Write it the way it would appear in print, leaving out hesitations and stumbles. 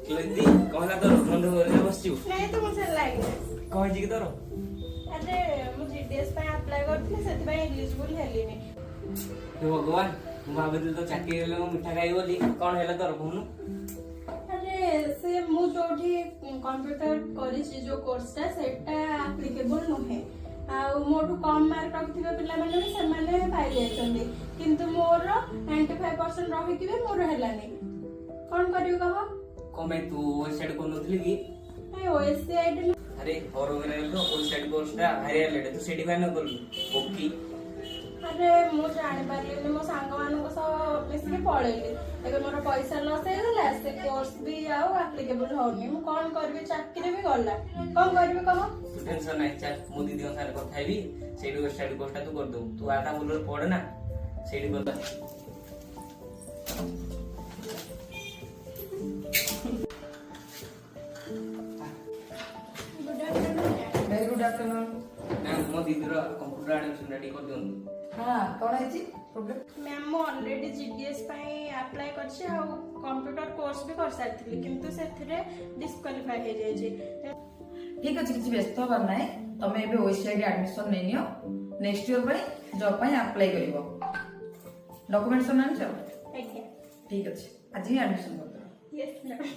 दी कहला तो बंद हो रे बसचू नहीं तो मुझे लागे कह जी तोर अरे मु जीडीएस पे अप्लाई करथि सेति पे एलिजिबल हेलिनी हे भगवान मु भाबिल तो चाकरी ले मिठा खाई बोली कोन हेला तोर कहनु अरे से मु जोठी कंप्यूटर करी जो कोर्सटा सेटा एप्लीकेबल नहे आ मोटू कम मार्क रखथिबे पिला माने भी समान पाइ जायछन्ती किंतु मोर 95% रहि कि मोर हेलानी कोन करियो कह कमे तू वेबसाइट को नथली की ए ओएसआईडी अरे और वगैरह तो वेबसाइट कोर्सटा हारिया लेडे तू सेटी फाइन करलु ओके अरे मु जानि पारलिनी मो सांग मानको सह मिसके पळेली एबे मोर पैसा लॉस हे गला से कोर्स भी आउ एप्लीकेबल होनी मु कोन करबी चाकरी भी गला कोन करबी कह टेंशन नहीं चल मोदी दियो सारे କଥା हेबी सेटी वेबसाइट कोर्सटा तू कर दो तू आधा बोल पढ़ ना सेटी कर वेरी गुड आफ्टरनून ना मो दीदी रो कंप्यूटर एडमिशन रेडी कर दियो हाँ कौन है जी प्रॉब्लम मैम मु ऑलरेडी जीडीएस पई अप्लाई करछि आ कंप्यूटर कोर्स भी कर सारथिली किंतु सेथिरे डिस्क्वालीफाई हे जाय छी ठीक अछि किछि व्यस्त होबार नाही तमे एबे ओएसआईडी एडमिशन नै नियो नेक्स्ट ईयर पई जॉब पई अप्लाई करिवो डॉक्यूमेंट्स आनछ ठीक है ठीक अछि आज ही एडमिशन कर दो यस मैम